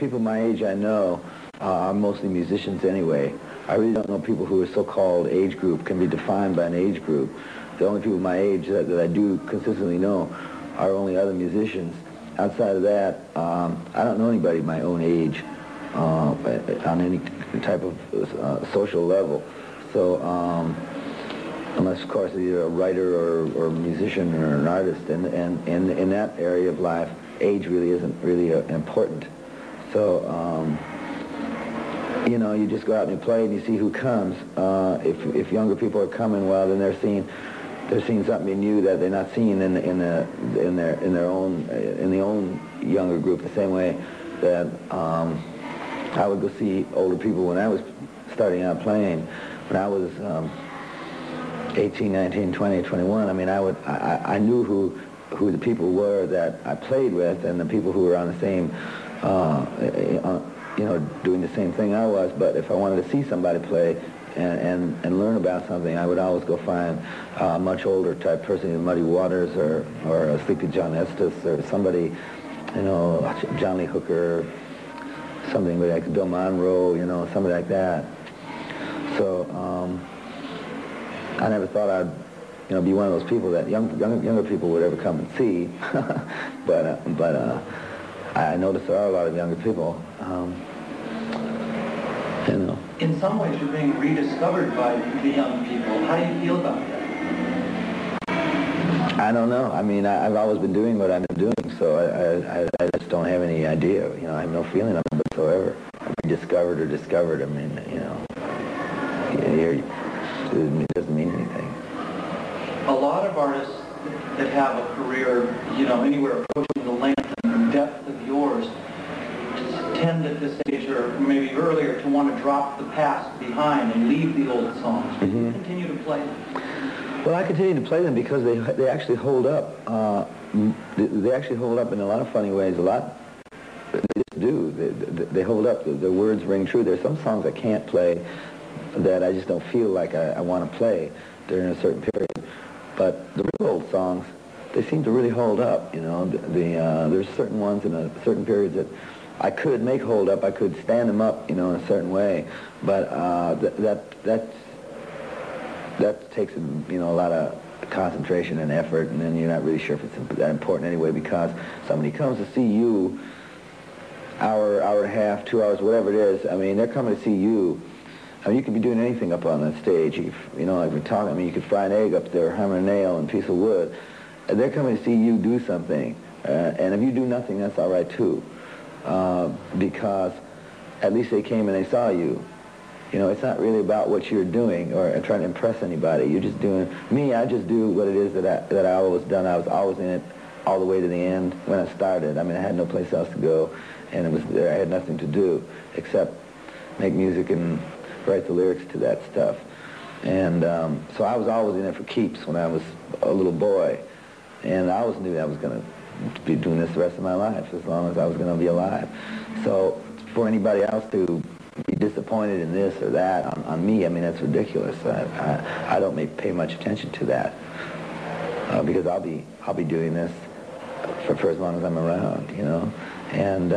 people my age I know are mostly musicians anyway. I really don't know people who are so-called age group, can be defined by an age group. The only people my age that I do consistently know are only other musicians. Outside of that, I don't know anybody my own age on any type of social level. So, unless, of course, you're a writer or a musician or an artist, and in that area of life, age really isn't really important. So, you know, you just go out and you play and you see who comes. If younger people are coming, well, then they're seeing something new that they're not seeing in the own younger group. The same way that I would go see older people when I was starting out playing. When I was 18, 19, 20, 21, I mean, I knew who the people were that I played with, and the people who were on the same, you know, doing the same thing I was. But if I wanted to see somebody play and learn about something, I would always go find a much older type person, Muddy Waters or Sleepy John Estes or somebody, you know, John Lee Hooker, something like Bill Monroe, you know, somebody like that. So I never thought I'd, you know, be one of those people that younger people would ever come and see. but I noticed there are a lot of younger people. You know. In some ways, you're being rediscovered by the young people. How do you feel about that? I don't know. I mean, I've always been doing what I've been doing, so I just don't have any idea. You know, I have no feeling of it whatsoever. Rediscovered or discovered, I mean, you know, it doesn't mean anything. A lot of artists that have a career, you know, anywhere approaching the length and depth of yours, tend at this age or maybe earlier to want to drop the past behind and leave the old songs. Do you continue to play them? Well, I continue to play them because they actually hold up. They actually hold up in a lot of funny ways. A lot they just do. They hold up. The words ring true. There's some songs I can't play that I just don't feel like I want to play during a certain period. But the real old songs, they seem to really hold up. You know, there's certain ones in certain periods that I could make hold up. I could stand them up, you know, in a certain way. But that takes, you know, a lot of concentration and effort, and then you're not really sure if it's that important anyway, because somebody comes to see you, hour and a half, 2 hours, whatever it is. I mean, they're coming to see you. I mean, you could be doing anything up on that stage. You know, like we're talking, I mean, you could fry an egg up there, hammer a nail, and a piece of wood. They're coming to see you do something. And if you do nothing, that's all right, too. Because at least they came and they saw you. You know, it's not really about what you're doing or trying to impress anybody. You're just doing, I just do what it is that I always done. I was always in it all the way to the end when I started. I mean, I had no place else to go, and I had nothing to do except make music and write the lyrics to that stuff. And so I was always in it for keeps when I was a little boy, and I always knew I was going to be doing this the rest of my life as long as I was going to be alive. So for anybody else to be disappointed in this or that on me, I mean, that's ridiculous. I don't pay much attention to that because I'll be doing this for as long as I'm around, you know. And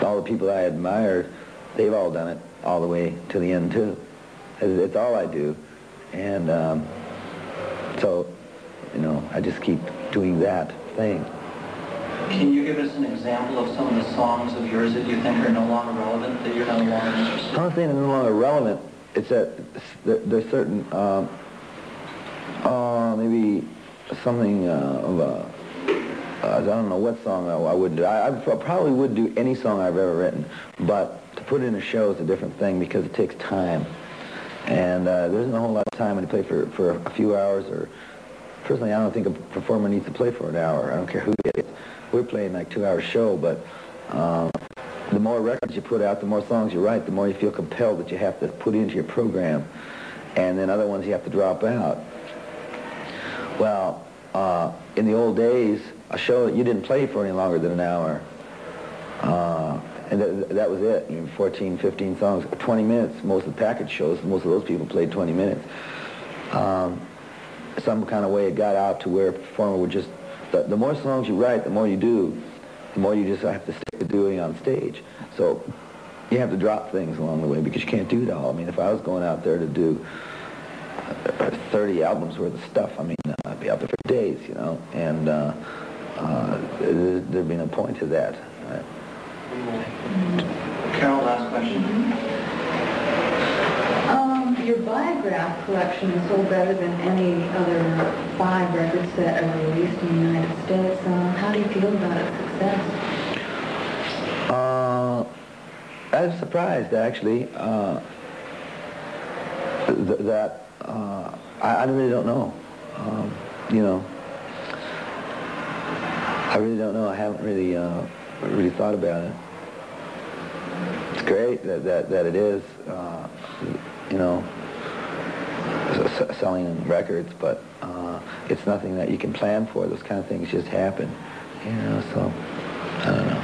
all the people I admired, they've all done it all the way to the end too. It's all I do, and so, you know, I just keep doing that thing. Can you give us an example of some of the songs of yours that you think are no longer relevant, that you're no longer interested in? I'm not saying they're no longer relevant. It's that there's certain, maybe something of a, I don't know what song I would do. I probably would do any song I've ever written, but to put it in a show is a different thing because it takes time. And there isn't a whole lot of time when you play for a few hours. Or personally, I don't think a performer needs to play for an hour. I don't care who it is. We're playing like 2-hour show, but the more records you put out, the more songs you write, the more you feel compelled that you have to put into your program, and then other ones you have to drop out. Well, in the old days, a show that you didn't play for any longer than an hour, and that was it. You know, 14, 15 songs, 20 minutes. Most of the package shows, most of those people played 20 minutes. Some kind of way it got out to where a performer would just, the more songs you write, the more you do, the more you just have to stick to doing on stage. So you have to drop things along the way because you can't do it all. I mean, if I was going out there to do 30 albums worth of stuff, I mean, I'd be out there for days, you know, and there'd be no point to that. Right? Carol, last question. Your Biograph collection is sold better than any other 5 records that are released in the United States. How do you feel about its success? I was surprised, actually, that I really don't know. You know, I really don't know. I haven't really really thought about it. It's great that it is, you know, selling records, but it's nothing that you can plan for. Those kind of things just happen, you know. So I don't know.